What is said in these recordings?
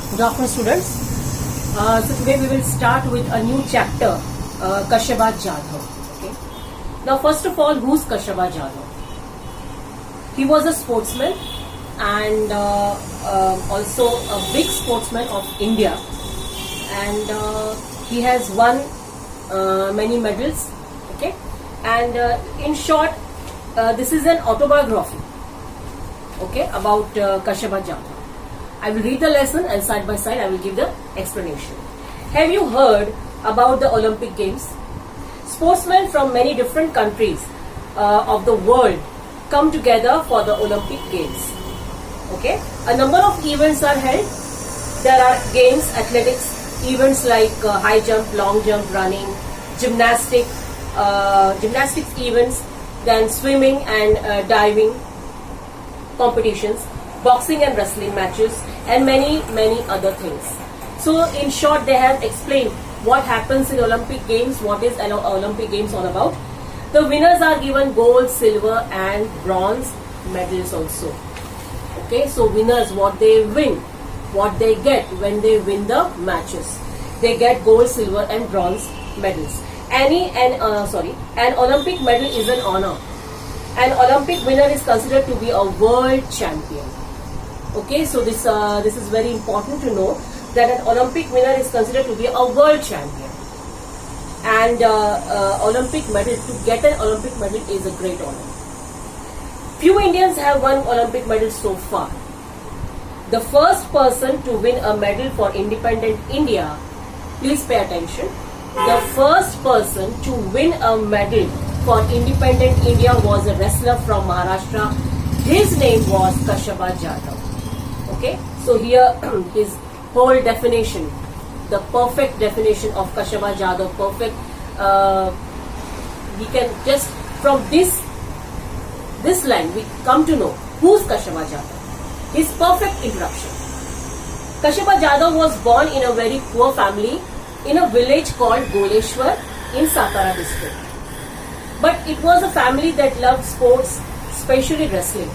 Good afternoon, students. So today we will start with a new chapter, Kashyaba Jadhav. Okay. Now, first of all, who's Kashyaba Jadhav? He was a sportsman and also a big sportsman of India, and he has won many medals. Okay, and in short, this is an autobiography. Okay, about Kashyaba Jadhav. I will read the lesson and side by side I will give the explanation. Have you heard about the Olympic Games? Sportsmen from many different countries of the world come together for the Olympic Games. Okay, a number of events are held. There are games, athletics, events like high jump, long jump, running, gymnastics events, then swimming and diving competitions, boxing and wrestling matches, and many other things. So in short, they have explained what happens in Olympic Games, what is an Olympic Games all about. The winners are given gold, silver and bronze medals also. Okay, so winners, what they win, what they get when they win the matches, they get gold, silver and bronze medals. An Olympic medal is an honor. An Olympic winner is considered to be a world champion. Okay, so this is very important to know that an Olympic winner is considered to be a world champion. And Olympic medal, to get an Olympic medal is a great honor. Few Indians have won Olympic medals so far. The first person to win a medal for independent India, please pay attention. The first person to win a medal for independent India was a wrestler from Maharashtra. His name was Kashyaba Jadhav. Okay, so here his whole definition, the perfect definition of Kashyaba Jadhav, perfect. We can just from this line we come to know who's Kashyaba Jadhav. His perfect introduction. Kashyaba Jadhav was born in a very poor family in a village called Goleshwar in Satara district. But it was a family that loved sports, especially wrestling.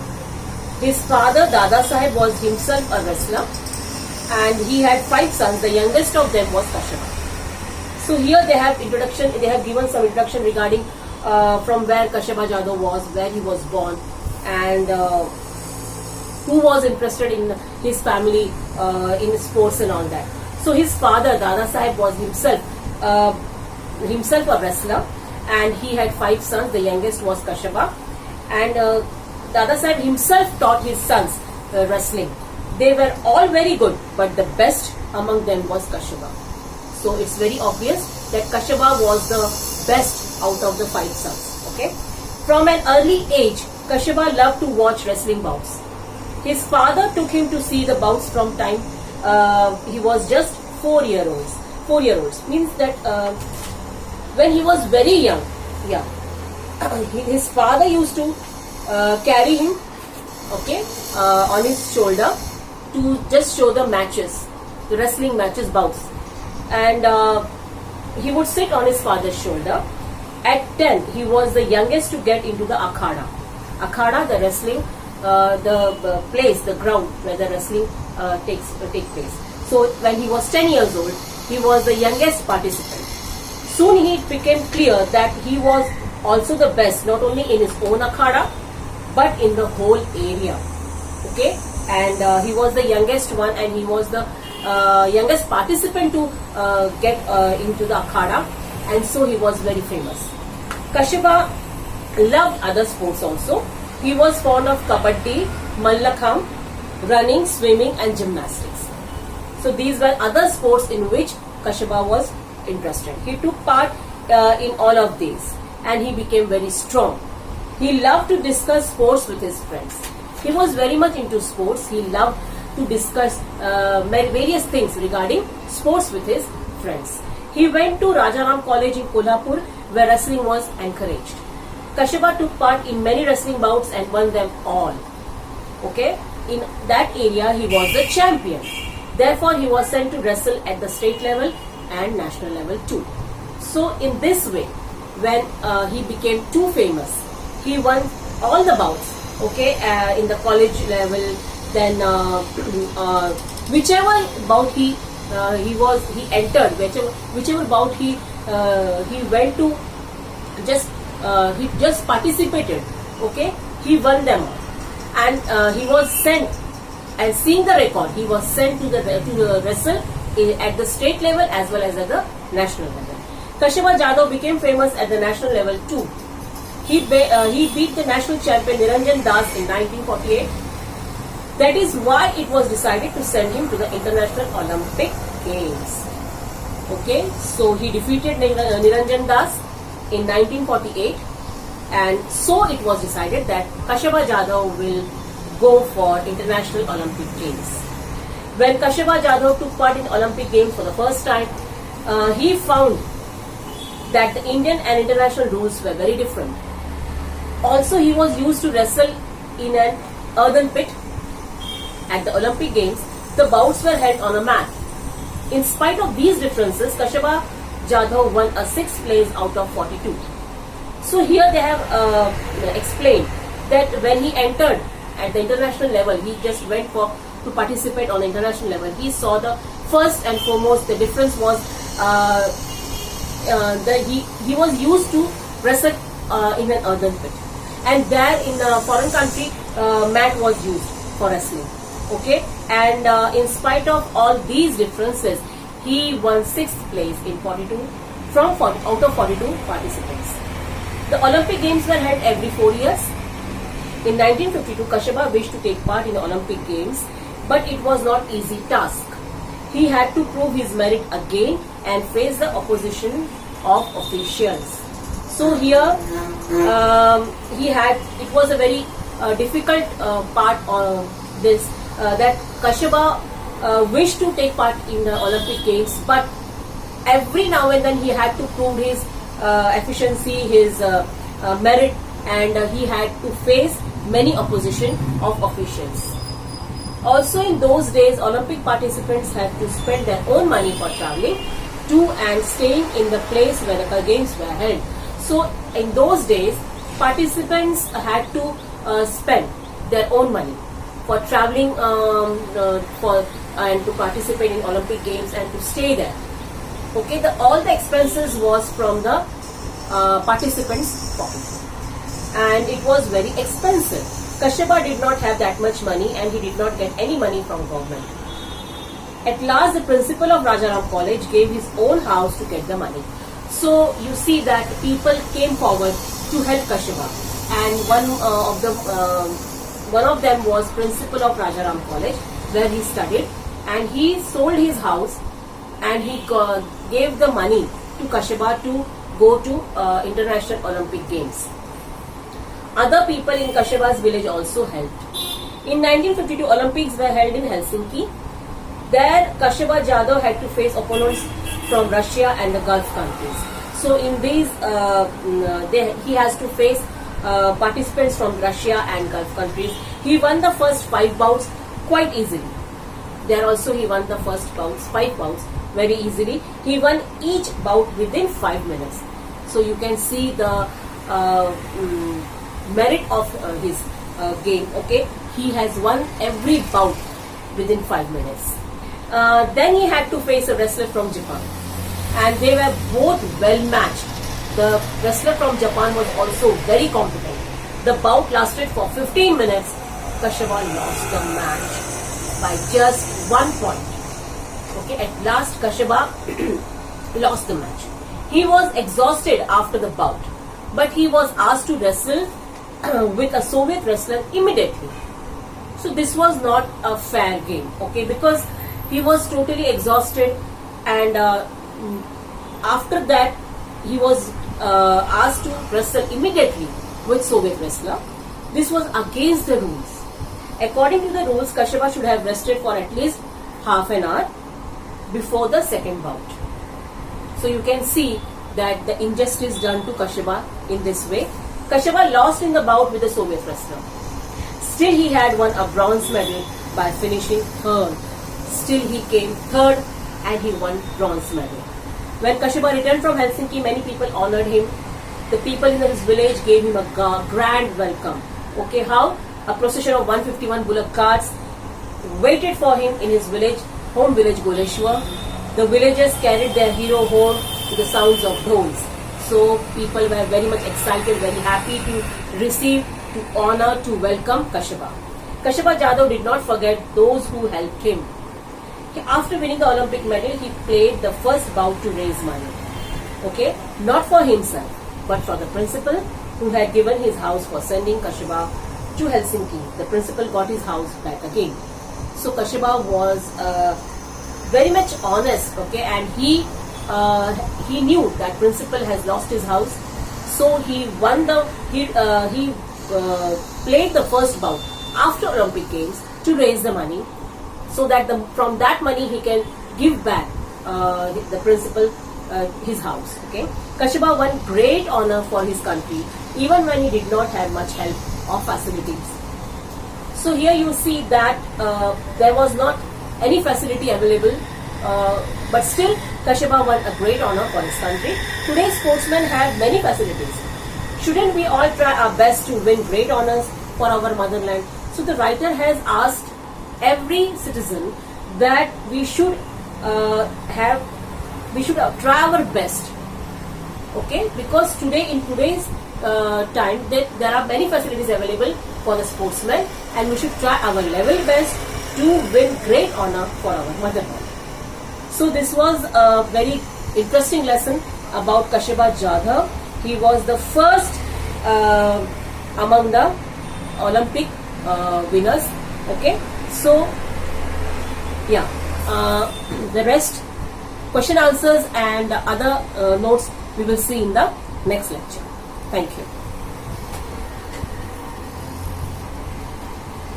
His father, Dada Saheb, was himself a wrestler and he had 5 sons. The youngest of them was Kashyaba. So here they have given some introduction regarding from where Kashyaba Jadhav was, where he was born, and who was interested in his family in sports and all that. So his father, Dada Saheb, was himself a wrestler and he had 5 sons. The youngest was Kashyaba, and Dada Saheb himself taught his sons wrestling. They were all very good, but the best among them was Kashyaba. So it's very obvious that Kashyaba was the best out of the 5 sons. Okay. From an early age, Kashyaba loved to watch wrestling bouts. His father took him to see the bouts from time he was just 4 years old. 4 years old means that when he was very young, his father used to carry him, okay, on his shoulder to just show the matches, the wrestling matches, bouts, and he would sit on his father's shoulder. At 10, he was the youngest to get into the akhada. Akhada, the wrestling, the place, the ground where the wrestling take place. So when he was 10 years old, he was the youngest participant. Soon it became clear that he was also the best, not only in his own akhada, but in the whole area. Okay, and he was the youngest one, and he was the youngest participant to get into the akhada, and so he was very famous. Kashyaba loved other sports also. He was fond of kabaddi, mallakham, running, swimming and gymnastics. So these were other sports in which Kashyaba was interested. He took part in all of these and he became very strong. He loved to discuss sports with his friends. He was very much into sports. He loved to discuss various things regarding sports with his friends. He went to Rajaram College in Kolhapur where wrestling was encouraged. Kashyaba took part in many wrestling bouts and won them all. Okay, in that area he was the champion. Therefore, he was sent to wrestle at the state level and national level too. So in this way, when he became too famous, he won all the bouts, okay, in the college level, then whichever bout he entered, whichever bout he went to, he just participated. Okay, he won them all, and he was sent. And seeing the record, he was sent to the wrestle at the state level as well as at the national level. Kashyapa Jadhav became famous at the national level too. He beat the national champion Niranjan Das in 1948. That is why it was decided to send him to the International Olympic Games. Okay, so he defeated Niranjan Das in 1948, and so it was decided that Kashyapa Jadhav will go for International Olympic Games. When Kashyapa Jadhav took part in Olympic Games for the first time, he found that the Indian and international rules were very different. Also, he was used to wrestle in an earthen pit. At the Olympic Games, the bouts were held on a mat. In spite of these differences, Kashyapa Jadhav won a 6th place out of 42. So here they have explained that when he entered at the international level, he just went to participate on the international level. He saw the first and foremost the difference was that he was used to wrestle in an earthen pit, and there in a foreign country mat was used for wrestling. Okay, and in spite of all these differences, he won 6th place in 42 out of 42 participants. The Olympic Games were held every 4 years. In 1952, Kashyapa wished to take part in the Olympic Games, but it was not easy task. He had to prove his merit again and face the opposition of officials. So here, it was a very difficult part of this, that Kashyapa wished to take part in the Olympic Games, but every now and then he had to prove his efficiency, his merit, and he had to face many opposition of officials. Also in those days, Olympic participants had to spend their own money for traveling to and staying in the place where the games were held. So in those days, participants had to spend their own money for traveling and to participate in Olympic Games and to stay there. Okay, all the expenses was from the participants' pocket, and it was very expensive. Kashyapa did not have that much money, and he did not get any money from government. At last, the principal of Rajaram College gave his own house to get the money. So you see that people came forward to help Kashyapa, and one of them was principal of Rajaram College, where he studied, and he sold his house and he gave the money to Kashyapa to go to International Olympic Games. Other people in Kashyapa's village also helped. In 1952, Olympics were held in Helsinki. There, Kashyapa Jadhav had to face opponents from Russia and the Gulf countries. So in these, he has to face participants from Russia and Gulf countries. He won the first 5 bouts quite easily. There also he won the first 5 bouts very easily. He won each bout within 5 minutes. So you can see the merit of his game. Okay, he has won every bout within 5 minutes. Then he had to face a wrestler from Japan, and they were both well matched. The wrestler from Japan was also very competent. The bout lasted for 15 minutes. Kashyapa lost the match by just 1 point. Okay, at last Kashyapa lost the match. He was exhausted after the bout, but he was asked to wrestle with a Soviet wrestler immediately. So this was not a fair game, okay, because he was totally exhausted, and after that he was asked to wrestle immediately with Soviet wrestler. This was against the rules. According to the rules, Kashyapa should have rested for at least half an hour before the second bout. So you can see that the injustice done to Kashyapa in this way. Kashyapa lost in the bout with the Soviet wrestler. Still he had won a bronze medal by finishing 3rd. Still he came 3rd and he won bronze medal. When Kashyapa returned from Helsinki, many people honored him. The people in his village gave him a grand welcome. Okay, how? A procession of 151 bullock carts waited for him in his home village Goleshwar. The villagers carried their hero home to the sounds of dhols. So people were very much excited, very happy to receive, to honor, to welcome Kashyapa. Kashyapa Jadhav did not forget those who helped him. After winning the Olympic medal, he played the first bout to raise money. Okay, not for himself, but for the principal who had given his house for sending Kashyapa to Helsinki. The principal got his house back again. So Kashyapa was very much honest, okay, and he knew that principal has lost his house, so he won he played the first bout after Olympic Games to raise the money, so that from that money he can give back the principal his house. Okay, Kashyapa won great honor for his country, even when he did not have much help or facilities. So here you see that there was not any facility available, but still Kashyapa won a great honor for his country. Today's sportsmen have many facilities. Shouldn't we all try our best to win great honors for our motherland? So the writer has asked every citizen that we should try our best. Okay, because in today's time there are many facilities available for the sportsmen, and we should try our level best to win great honor for our motherland. So this was a very interesting lesson about Kashyapa Jadhav. He was the first among the Olympic winners. Okay, so yeah, the rest question answers and other notes we will see in the next lecture. Thank you.